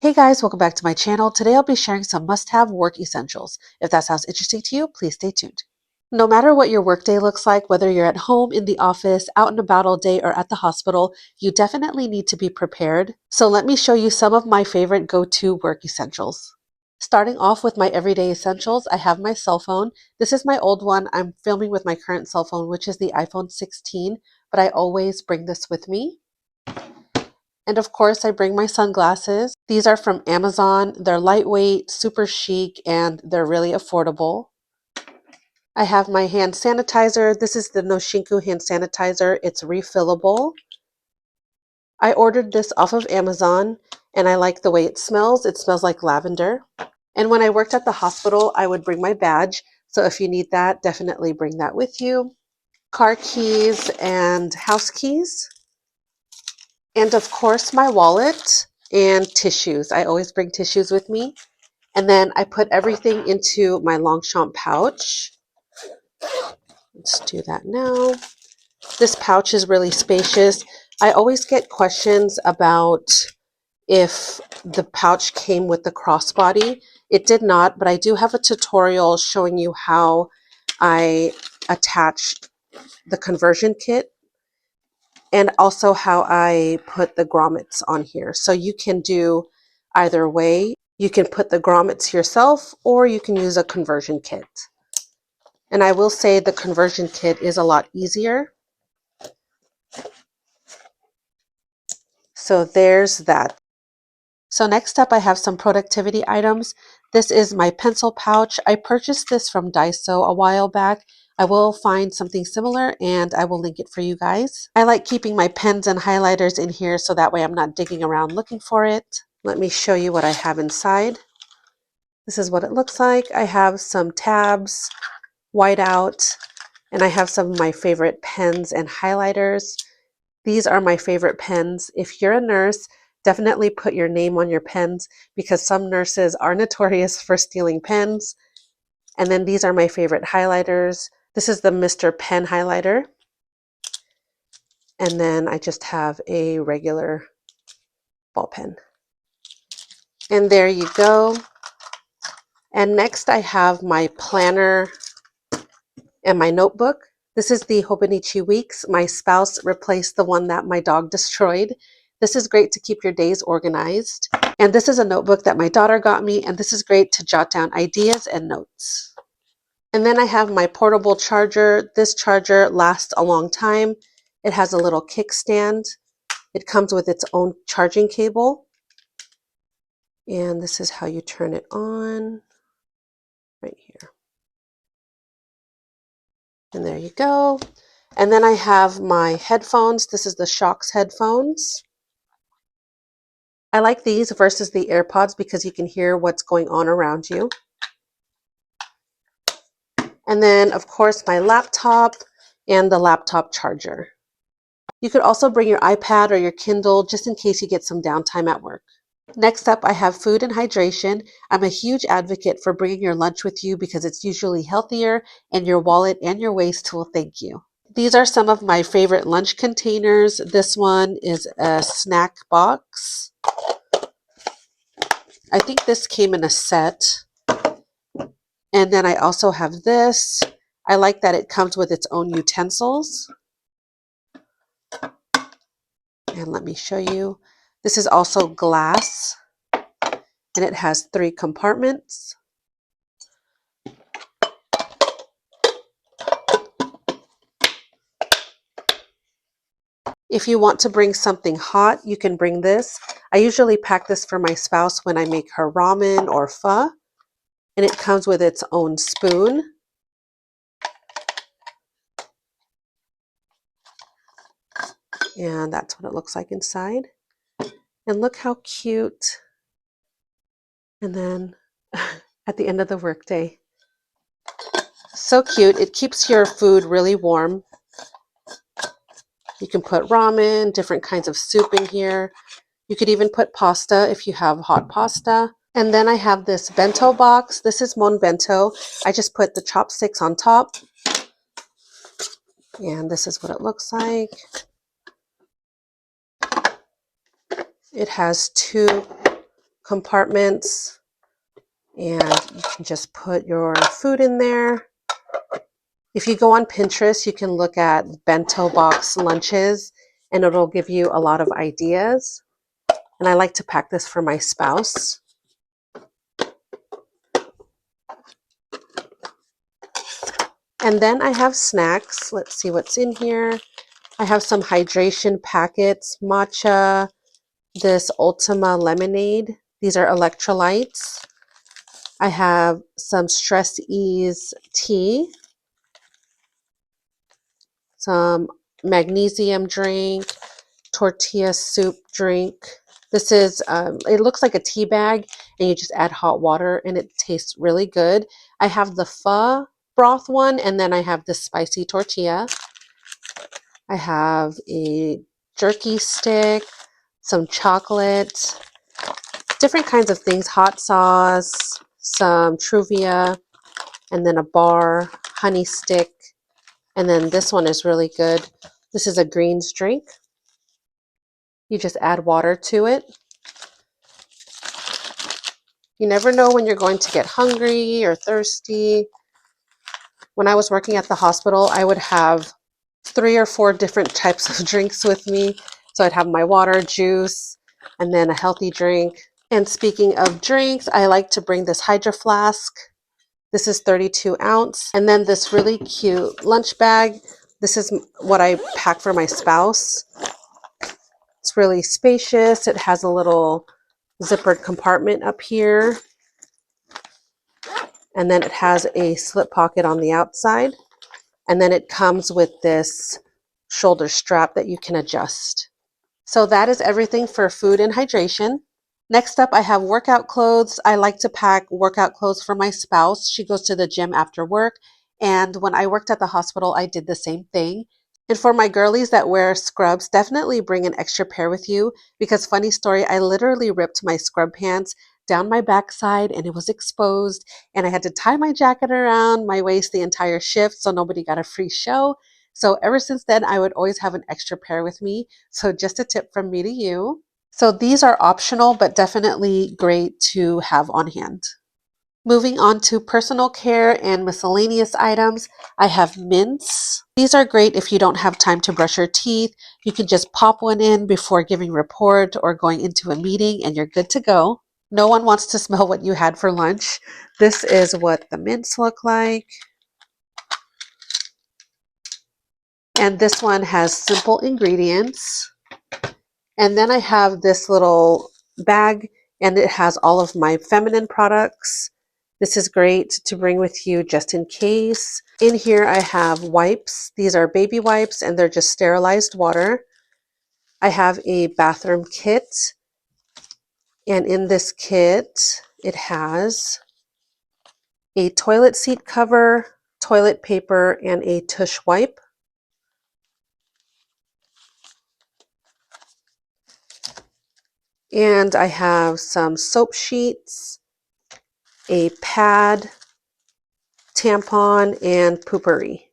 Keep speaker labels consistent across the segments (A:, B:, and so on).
A: Hey guys, welcome back to my channel. Today I'll be sharing some must-have work essentials. If that sounds interesting to you, please stay tuned. No matter what your workday looks like, whether you're at home, in the office, out and about all day, or at the hospital, you definitely need to be prepared. So let me show you some of my favorite go-to work essentials. Starting off with my everyday essentials, I have my cell phone. This is my old one. I'm filming with my current cell phone, which is the iPhone 16, but I always bring this with me. And of course, I bring my sunglasses. These are from Amazon. They're lightweight, super chic, and they're really affordable. I have my hand sanitizer. This is the Noshinku hand sanitizer. It's refillable. I ordered this off of Amazon, and I like the way it smells. It smells like lavender. And when I worked at the hospital, I would bring my badge. So if you need that, definitely bring that with you. Car keys and house keys. And of course, my wallet and tissues. I always bring tissues with me. And then I put everything into my Longchamp pouch. Let's do that now. This pouch is really spacious. I always get questions about if the pouch came with the crossbody. It did not, but I do have a tutorial showing you how I attach the conversion kit and also how I put the grommets on here. So you can do either way. You can put the grommets yourself or you can use a conversion kit. And I will say the conversion kit is a lot easier. So there's that. So next up, I have some productivity items. This is my pencil pouch. I purchased this from Daiso a while back. I will find something similar and I will link it for you guys. I like keeping my pens and highlighters in here so that way I'm not digging around looking for it. Let me show you what I have inside. This is what it looks like. I have some tabs, whiteout, and I have some of my favorite pens and highlighters. These are my favorite pens. If you're a nurse, definitely put your name on your pens because some nurses are notorious for stealing pens. And then these are my favorite highlighters. This is the Mr. Pen highlighter. And then I just have a regular ball pen. And there you go. And next I have my planner and my notebook. This is the Hobonichi Weeks. My spouse replaced the one that my dog destroyed. This is great to keep your days organized. And this is a notebook that my daughter got me, and this is great to jot down ideas and notes. And then I have my portable charger. This charger lasts a long time. It has a little kickstand. It comes with its own charging cable. And this is how you turn it on right here. And there you go. And then I have my headphones. This is the Shox headphones. I like these versus the AirPods because you can hear what's going on around you. And then, of course, my laptop and the laptop charger. You could also bring your iPad or your Kindle just in case you get some downtime at work. Next up, I have food and hydration. I'm a huge advocate for bringing your lunch with you because it's usually healthier and your wallet and your waist will thank you. These are some of my favorite lunch containers. This one is a snack box. I think this came in a set. And then I also have this. I like that it comes with its own utensils. And let me show you. This is also glass. And it has 3 compartments. If you want to bring something hot, you can bring this. I usually pack this for my spouse when I make her ramen or pho. And it comes with its own spoon. And that's what it looks like inside. And look how cute. And then at the end of the workday. So cute. It keeps your food really warm. You can put ramen, different kinds of soup in here. You could even put pasta if you have hot pasta. And then I have this bento box. This is Mon Bento. I just put the chopsticks on top. And this is what it looks like. It has 2 compartments, and you can just put your food in there. If you go on Pinterest, you can look at bento box lunches, and it'll give you a lot of ideas. And I like to pack this for my spouse. And then I have snacks. Let's see what's in here. I have some hydration packets, matcha, this Ultima lemonade. These are electrolytes. I have some Stress Ease tea, some magnesium drink, tortilla soup drink. This is, it looks like a tea bag, and you just add hot water and it tastes really good. I have the pho broth one, and then I have the spicy tortilla. I have a jerky stick, some chocolate, different kinds of things, hot sauce, some Truvia, and then a bar, honey stick, and then this one is really good. This is a greens drink. You just add water to it. You never know when you're going to get hungry or thirsty. When I was working at the hospital, I would have 3 or 4 different types of drinks with me. So I'd have my water, juice, and then a healthy drink. And speaking of drinks, I like to bring this Hydro Flask. This is 32 ounce. And then this really cute lunch bag. This is what I pack for my spouse. It's really spacious. It has a little zippered compartment up here. And then it has a slip pocket on the outside. And then it comes with this shoulder strap that you can adjust. So that is everything for food and hydration. Next up, I have workout clothes. I like to pack workout clothes for my spouse. She goes to the gym after work. And when I worked at the hospital, I did the same thing. And for my girlies that wear scrubs, definitely bring an extra pair with you, because funny story, I literally ripped my scrub pants down my backside and it was exposed, and I had to tie my jacket around my waist the entire shift so nobody got a free show. So ever since then, I would always have an extra pair with me. So just a tip from me to you. So these are optional, but definitely great to have on hand. Moving on to personal care and miscellaneous items, I have mints. These are great if you don't have time to brush your teeth. You can just pop one in before giving report or going into a meeting and you're good to go. No one wants to smell what you had for lunch. This is what the mints look like. And this one has simple ingredients. And then I have this little bag, and it has all of my feminine products. This is great to bring with you just in case. In here I have wipes. These are baby wipes, and they're just sterilized water. I have a bathroom kit, and in this kit it has a toilet seat cover, toilet paper, and a tush wipe. And I have some soap sheets, a pad, tampon, and poopery.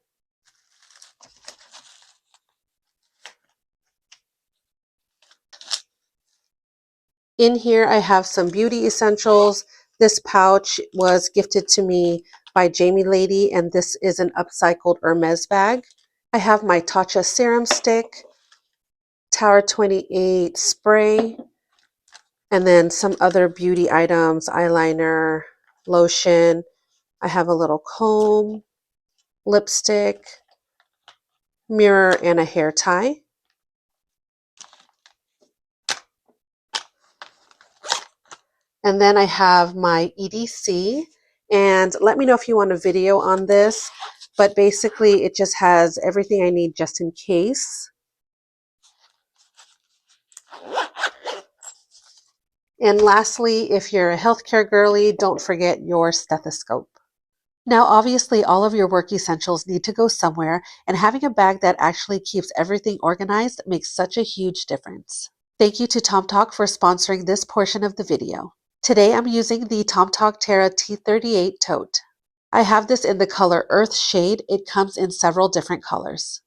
A: In here I have some beauty essentials. This pouch was gifted to me by Jamie Lady, and this is an upcycled Hermes bag. I have my Tatcha serum stick, Terra 28 spray, and then some other beauty items, eyeliner, lotion. I have a little comb, lipstick, mirror, and a hair tie. And then I have my EDC, and let me know if you want a video on this, but basically it just has everything I need just in case. And lastly, if you're a healthcare girly, don't forget your stethoscope. Now, obviously, all of your work essentials need to go somewhere, and having a bag that actually keeps everything organized makes such a huge difference. Thank you to Tomtoc for sponsoring this portion of the video. Today I'm using the Tomtoc Terra T38 tote. I have this in the color Earth Shade. It comes in several different colors.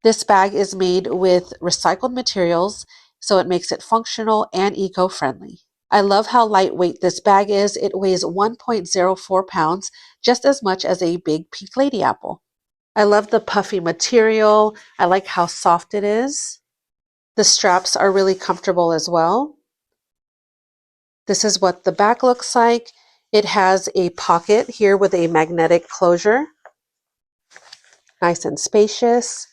A: This bag is made with recycled materials, so it makes it functional and eco-friendly. I love how lightweight this bag is. It weighs 1.04 pounds, just as much as a big pink lady apple. I love the puffy material. I like how soft it is. The straps are really comfortable as well. This is what the back looks like. It has a pocket here with a magnetic closure. Nice and spacious.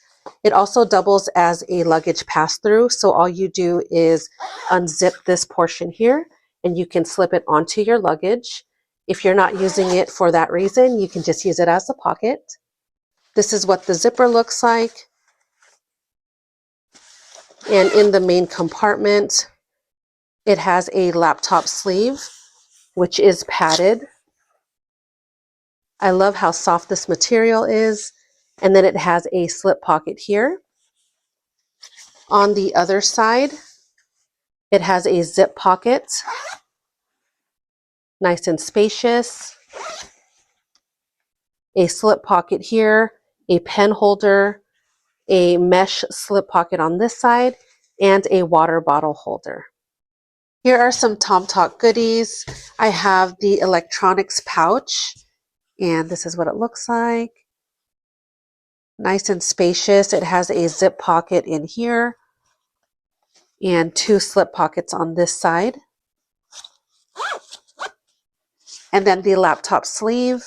A: It also doubles as a luggage pass-through, so all you do is unzip this portion here and you can slip it onto your luggage. If you're not using it for that reason, you can just use it as a pocket. This is what the zipper looks like. And in the main compartment, it has a laptop sleeve, which is padded. I love how soft this material is. And then it has a slip pocket here. On the other side, it has a zip pocket, nice and spacious. A slip pocket here, a pen holder, a mesh slip pocket on this side, and a water bottle holder. Here are some Tomtoc goodies. I have the electronics pouch, and this is what it looks like. Nice and spacious. It has a zip pocket in here and 2 slip pockets on this side. And then the laptop sleeve.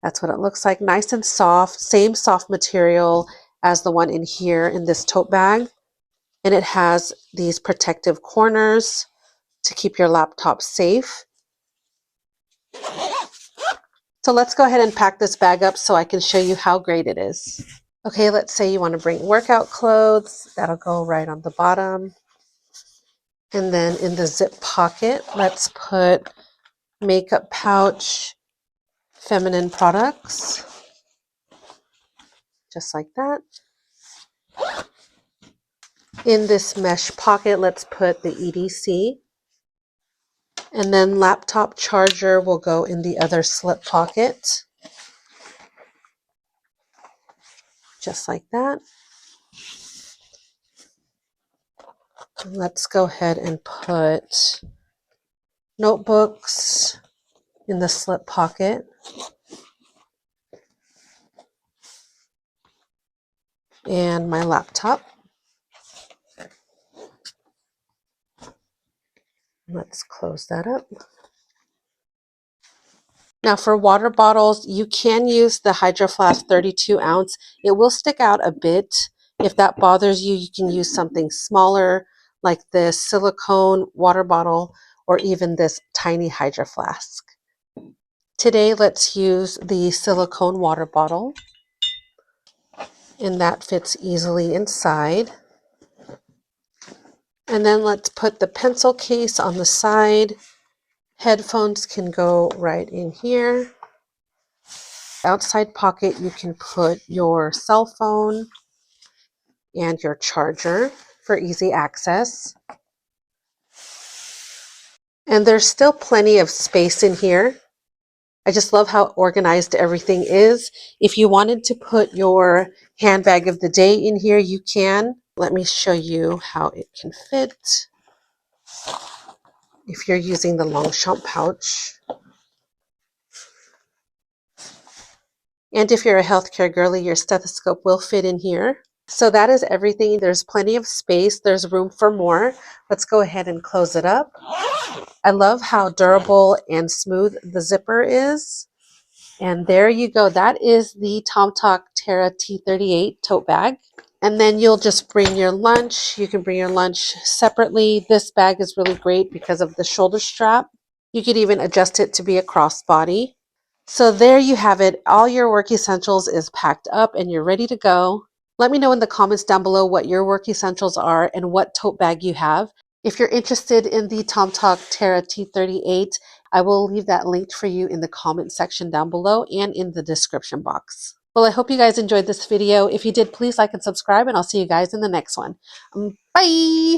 A: That's what it looks like. Nice and soft. Same soft material as the one in here in this tote bag. And it has these protective corners to keep your laptop safe. So let's go ahead and pack this bag up so I can show you how great it is. Okay, let's say you want to bring workout clothes. That'll go right on the bottom. And then in the zip pocket, let's put makeup pouch, feminine products, just like that. In this mesh pocket, let's put the EDC. And then laptop charger will go in the other slip pocket. Just like that. Let's go ahead and put notebooks in the slip pocket. And my laptop. Let's close that up. Now for water bottles, you can use the Hydro Flask 32 ounce. It will stick out a bit. If that bothers you, you can use something smaller like this silicone water bottle or even this tiny Hydro Flask. Today, let's use the silicone water bottle, and that fits easily inside. And then let's put the pencil case on the side. Headphones can go right in here. Outside pocket, you can put your cell phone and your charger for easy access. And there's still plenty of space in here. I just love how organized everything is. If you wanted to put your handbag of the day in here, you can. Let me show you how it can fit. If you're using the Longchamp pouch. And if you're a healthcare girly, your stethoscope will fit in here. So that is everything. There's plenty of space. There's room for more. Let's go ahead and close it up. I love how durable and smooth the zipper is. And there you go. That is the Tomtoc Terra T38 tote bag. And then you'll just bring your lunch. You can bring your lunch separately. This bag is really great because of the shoulder strap. You could even adjust it to be a crossbody. So there you have it. All your work essentials is packed up and you're ready to go. Let me know in the comments down below what your work essentials are and what tote bag you have. If you're interested in the Tomtoc Terra T38, I will leave that linked for you in the comment section down below and in the description box. Well, I hope you guys enjoyed this video. If you did, please like and subscribe, and I'll see you guys in the next one. Bye!